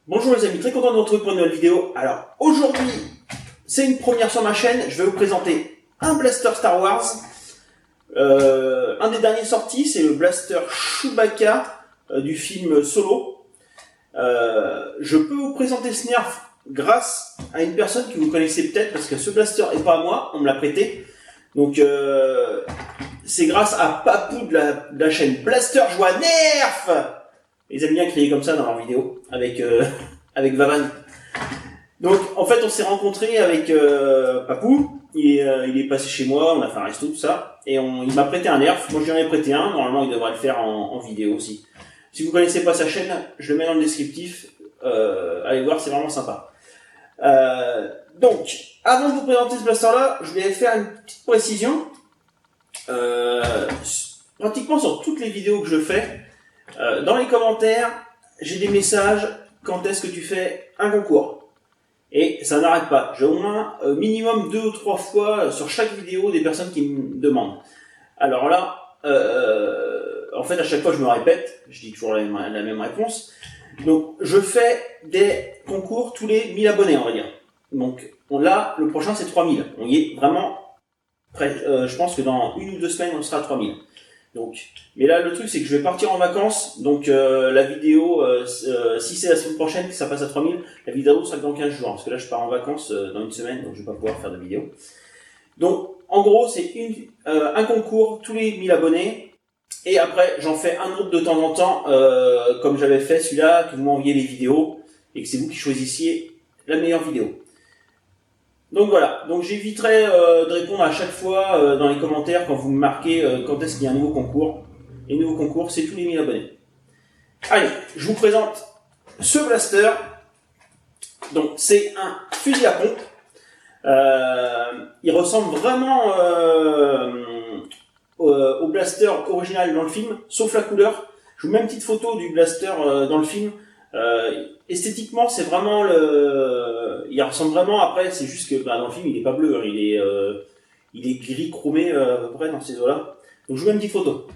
Bonjour les amis, très content de vous retrouver pour une nouvelle vidéo. Alors aujourd'hui, c'est une première sur ma chaîne, je vais vous présenter un blaster Star Wars. Un des derniers sortis, c'est le blaster Chewbacca du film Solo. Je peux vous présenter ce nerf grâce à une personne que vous connaissez peut-être, parce que ce blaster est pas à moi, on me l'a prêté. Donc c'est grâce à Papou de la chaîne Blaster Joie Nerf. Ils aiment bien crier comme ça dans leurs vidéos avec Vavan. Donc en fait on s'est rencontrés avec Papou. Il est passé chez moi, on a fait un resto tout ça, et il m'a prêté un nerf. Moi je lui en ai prêté un. Normalement il devrait le faire en vidéo aussi. Si vous connaissez pas sa chaîne, je le mets dans le descriptif. Allez voir, c'est vraiment sympa. Donc avant de vous présenter ce blaster là, je vais faire une petite précision. Pratiquement sur toutes les vidéos que je fais, dans les commentaires, j'ai des messages: quand est-ce que tu fais un concours? Et ça n'arrête pas. J'ai au moins minimum 2 ou 3 fois sur chaque vidéo des personnes qui me demandent. Alors là, en fait à chaque fois je me répète, je dis toujours la même réponse. Donc je fais des concours tous les 1000 abonnés, on va dire. Donc là, le prochain c'est 3000. On y est vraiment près. Je pense que dans 1 ou 2 semaines on sera à 3000. Donc, mais là le truc c'est que je vais partir en vacances, donc la vidéo, si c'est la semaine prochaine que ça passe à 3000, la vidéo sera dans 15 jours, parce que là je pars en vacances dans 1 semaine, donc je vais pas pouvoir faire de vidéo. Donc en gros c'est un concours tous les 1000 abonnés, et après j'en fais un autre de temps en temps, comme j'avais fait celui-là, que vous m'envoyez les vidéos, et que c'est vous qui choisissiez la meilleure vidéo. Donc voilà, donc j'éviterai de répondre à chaque fois dans les commentaires quand vous me marquez quand est-ce qu'il y a un nouveau concours. Les nouveaux concours, c'est tous les 1000 abonnés. Allez, je vous présente ce blaster. Donc c'est un fusil à pompe. Il ressemble vraiment au blaster original dans le film, sauf la couleur. Je vous mets une petite photo du blaster dans le film. Esthétiquement c'est vraiment il ressemble vraiment. Après c'est juste que dans le film il est pas bleu, hein, il est gris chromé à peu près dans ces eaux là. Donc je vous mets une petite photo.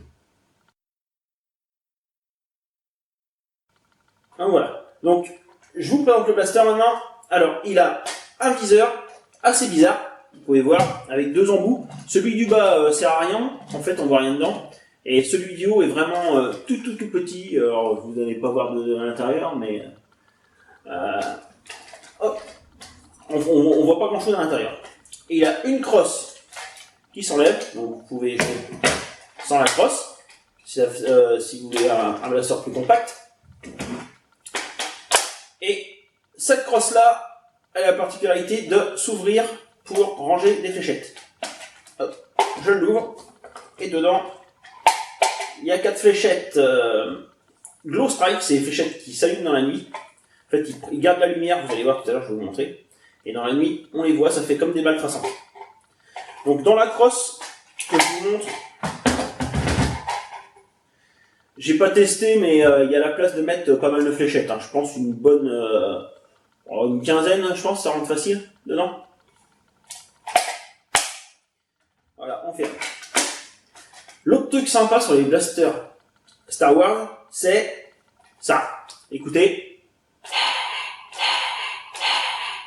Donc voilà, donc je vous présente le blaster maintenant. Alors il a un viseur assez bizarre, vous pouvez voir, avec 2 embouts. Celui du bas sert à rien, en fait on voit rien dedans. Et celui du haut est vraiment tout petit. Alors vous n'allez pas voir de l'intérieur, mais hop, on voit pas grand chose à l'intérieur. Et il a une crosse qui s'enlève, donc vous pouvez jouer sans la crosse, si vous voulez un blaster plus compact. Et cette crosse là, elle a la particularité de s'ouvrir pour ranger des fléchettes. Hop, je l'ouvre, et dedans il y a 4 fléchettes Glow Strike, c'est les fléchettes qui s'allument dans la nuit. En fait, ils gardent la lumière, vous allez voir tout à l'heure, je vais vous montrer. Et dans la nuit, on les voit, ça fait comme des balles traçantes. Donc dans la crosse que je vous montre, j'ai pas testé, mais il y a la place de mettre pas mal de fléchettes. Hein. Je pense une bonne, une quinzaine, je pense, ça rentre facile dedans. Voilà, on fait. L'autre truc sympa sur les blasters Star Wars, c'est ça. Écoutez.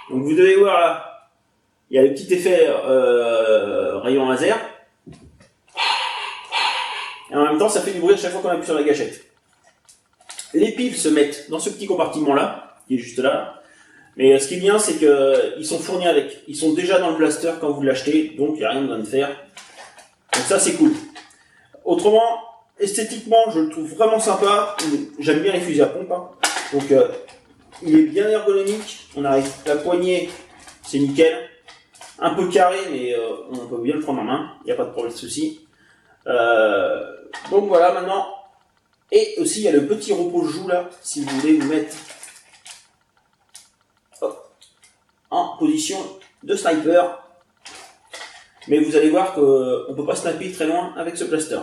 Donc vous devez voir là, il y a le petit effet rayon laser. Et en même temps, ça fait du bruit à chaque fois qu'on appuie sur la gâchette. Les piles se mettent dans ce petit compartiment là, qui est juste là. Mais ce qui est bien, c'est qu'ils sont fournis avec. Ils sont déjà dans le blaster quand vous l'achetez, donc il n'y a rien besoin de faire. Donc ça, c'est cool. Autrement, esthétiquement, je le trouve vraiment sympa. J'aime bien les fusils à pompe. Hein. Donc, il est bien ergonomique. On arrive, la poignée, c'est nickel. Un peu carré, mais on peut bien le prendre en main. Il n'y a pas de problème de souci. Donc voilà, maintenant. Et aussi, il y a le petit repose-joue là, si vous voulez vous mettre en position de sniper. Mais vous allez voir qu'on ne peut pas sniper très loin avec ce blaster.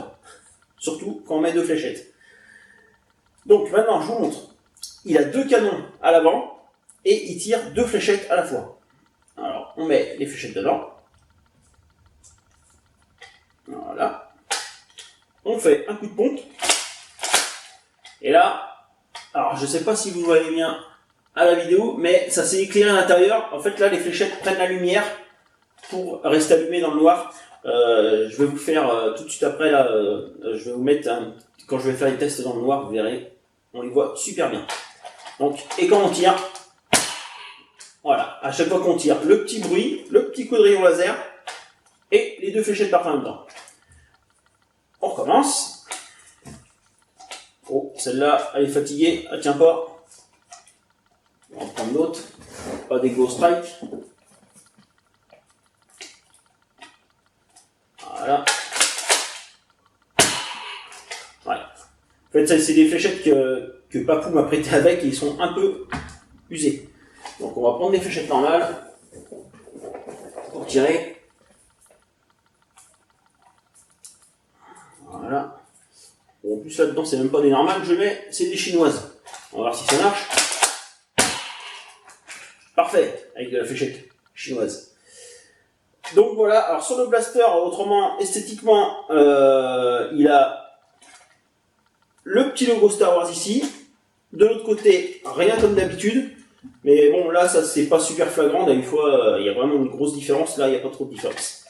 Surtout quand on met 2 fléchettes. Donc maintenant, je vous montre. Il a 2 canons à l'avant et il tire 2 fléchettes à la fois. Alors, on met les fléchettes dedans. Voilà. On fait un coup de pompe. Et là, alors je ne sais pas si vous voyez bien à la vidéo, mais ça s'est éclairé à l'intérieur. En fait, là, les fléchettes prennent la lumière pour rester allumées dans le noir. Je vais vous faire tout de suite après, là, je vais vous mettre, quand je vais faire les tests dans le noir, vous verrez, on les voit super bien. Donc, et quand on tire, voilà, à chaque fois qu'on tire, le petit bruit, le petit coup de rayon laser, et les deux fléchettes partent en même temps. On recommence. Oh, celle-là, elle est fatiguée, elle tient pas. On va en prendre d'autres. Pas des gros strikes. Voilà. Ouais. En fait, ça, c'est des fléchettes que Papou m'a prêté avec et ils sont un peu usés. Donc, on va prendre des fléchettes normales pour tirer. Voilà. Bon, en plus, là-dedans, c'est même pas des normales que je mets, c'est des chinoises. On va voir si ça marche. Parfait, avec de la fléchette chinoise. Donc voilà, alors sur le blaster, autrement, esthétiquement, il a le petit logo Star Wars ici. De l'autre côté, rien comme d'habitude. Mais bon, là, ça c'est pas super flagrant. Une fois, il y a vraiment une grosse différence. Là, il n'y a pas trop de différence.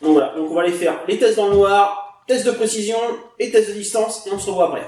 Donc voilà, donc on va aller faire les tests dans le noir, tests de précision et tests de distance, et on se revoit après.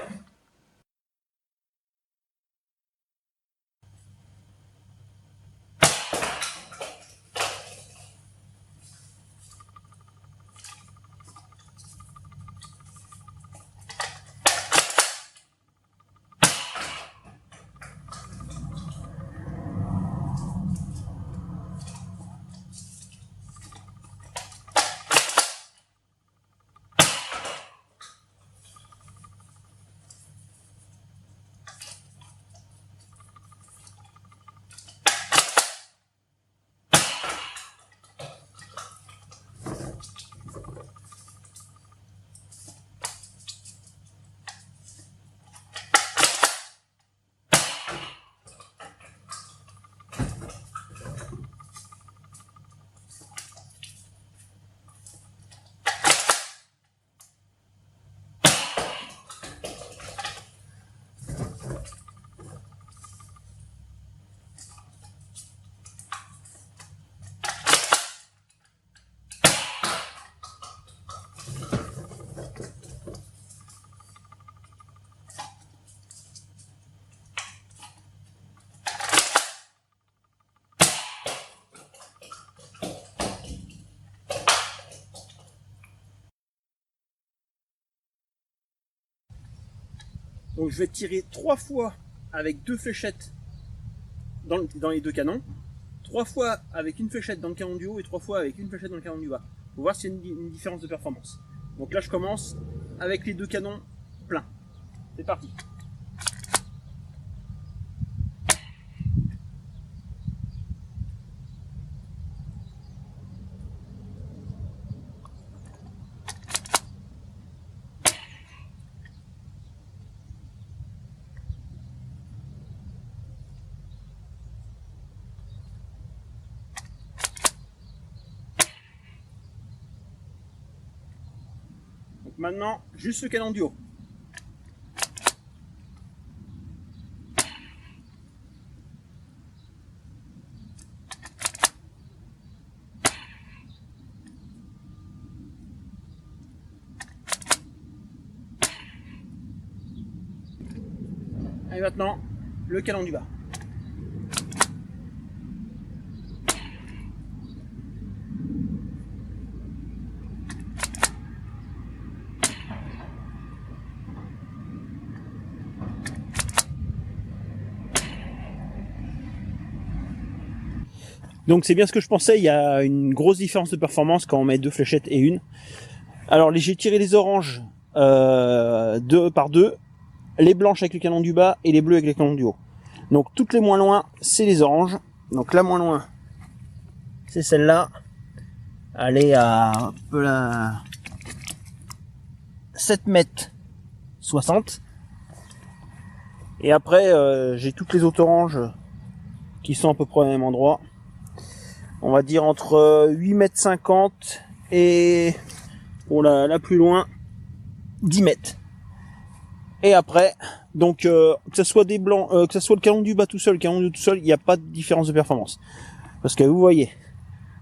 Donc je vais tirer 3 fois avec 2 fléchettes dans les deux canons, 3 fois avec une fléchette dans le canon du haut et 3 fois avec une fléchette dans le canon du bas. Pour voir s'il y a une différence de performance. Donc là je commence avec les deux canons pleins. C'est parti. Maintenant, juste le canon du haut. Et maintenant, le canon du bas. Donc c'est bien ce que je pensais, il y a une grosse différence de performance quand on met 2 fléchettes et une. Alors j'ai tiré les oranges 2 par 2, les blanches avec le canon du bas et les bleus avec le canon du haut. Donc toutes les moins loin, c'est les oranges. Donc la moins loin, c'est celle-là. Elle est à un peu là, 7 mètres 60. Et après, j'ai toutes les autres oranges qui sont à peu près au même endroit. On va dire entre 8 mètres 50 et pour la plus loin 10 mètres. Et après, Donc que ce soit des blancs, que ce soit le canon du bas tout seul, le canon du haut tout seul, il n'y a pas de différence de performance. Parce que vous voyez,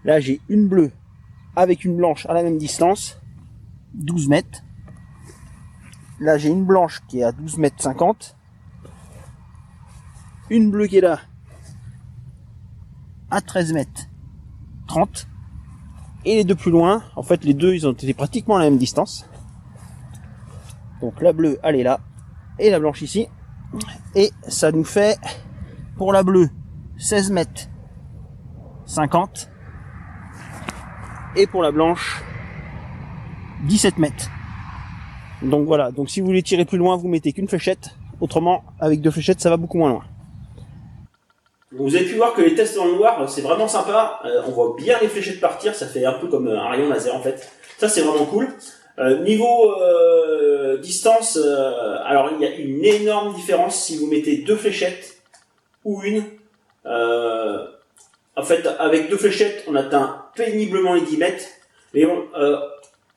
là j'ai une bleue avec une blanche à la même distance, 12 mètres. Là j'ai une blanche qui est à 12 mètres 50. Une bleue qui est là à 13 mètres 30. Et les deux plus loin, en fait les deux ils ont été pratiquement à la même distance. Donc la bleue elle est là et la blanche ici. Et ça nous fait pour la bleue 16 mètres 50 et pour la blanche 17 mètres. Donc voilà, donc si vous voulez tirer plus loin vous mettez qu'une fléchette, autrement avec deux fléchettes ça va beaucoup moins loin. Vous avez pu voir que les tests dans le noir c'est vraiment sympa, on voit bien les fléchettes partir, ça fait un peu comme un rayon laser en fait, ça c'est vraiment cool. Niveau distance, alors il y a une énorme différence si vous mettez deux fléchettes ou une. En fait, avec deux fléchettes, on atteint péniblement les 10 mètres. Mais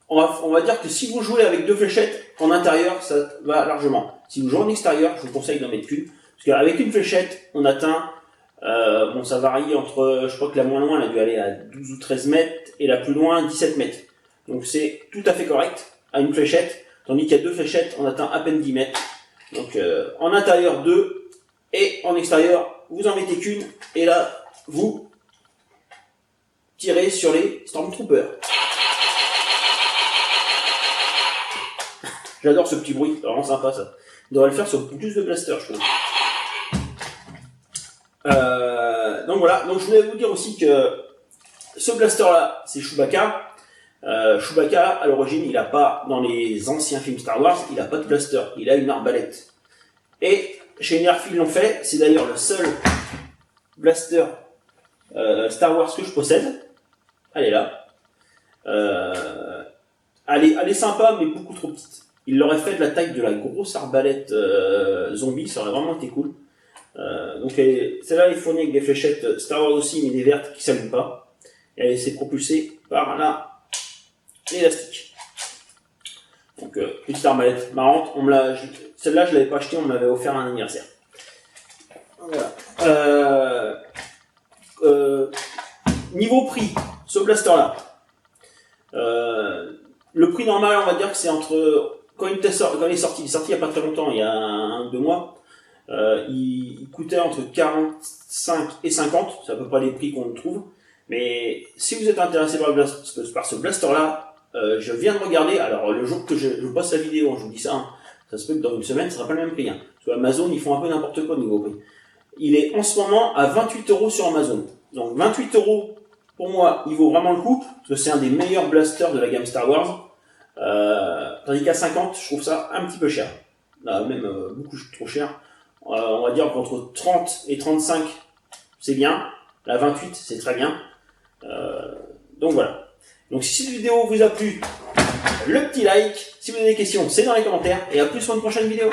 on va dire que si vous jouez avec deux fléchettes, en intérieur, ça va largement. Si vous jouez en extérieur, je vous conseille d'en mettre qu'une. Parce qu'avec une fléchette, on atteint, bon ça varie entre, je crois que la moins loin, elle a dû aller à 12 ou 13 mètres, et la plus loin, 17 mètres. Donc c'est tout à fait correct à une fléchette, tandis qu'il y a deux fléchettes, on atteint à peine 10 mètres. Donc en intérieur 2, et en extérieur, vous en mettez qu'une, et là, vous tirez sur les Stormtroopers. J'adore ce petit bruit, c'est vraiment sympa ça. On devrait le faire sur plus de blasters, je trouve. Donc voilà, donc je voulais vous dire aussi que ce blaster là, c'est Chewbacca. Chewbacca, à l'origine, il a pas, dans les anciens films Star Wars, il a pas de blaster, il a une arbalète. Et chez Nerf, ils l'ont fait, c'est d'ailleurs le seul blaster Star Wars que je possède. Elle est là. Elle est sympa, mais beaucoup trop petite. Il l'aurait fait de la taille de la grosse arbalète zombie, ça aurait vraiment été cool. Donc celle-là est fournie avec des fléchettes Star Wars aussi, mais des vertes qui s'allument pas. Et elle est propulsée par là l'élastique. Donc petite arbalète marrante. Celle-là je l'avais pas achetée, on me l'avait offert à un anniversaire. Voilà. Niveau prix, ce blaster là. Le prix normal, on va dire que c'est entre quand il est sorti il y a pas très longtemps, il y a 1 ou 2 mois. Il coûtait entre 45 et 50, c'est à peu près les prix qu'on trouve. Mais si vous êtes intéressé par ce blaster là, je viens de regarder. Alors le jour que je poste la vidéo, je vous dis ça, hein, ça se peut que dans une semaine, ce sera pas le même prix. Hein. Sur Amazon, ils font un peu n'importe quoi au niveau prix. Il est en ce moment à 28 € sur Amazon. Donc 28 € pour moi, il vaut vraiment le coup, parce que c'est un des meilleurs blasters de la gamme Star Wars. Tandis qu'à 50, je trouve ça un petit peu cher. Même beaucoup trop cher. On va dire qu'entre 30 et 35, c'est bien. La 28, c'est très bien. Donc voilà. Donc si cette vidéo vous a plu, le petit like. Si vous avez des questions, c'est dans les commentaires. Et à plus pour une prochaine vidéo.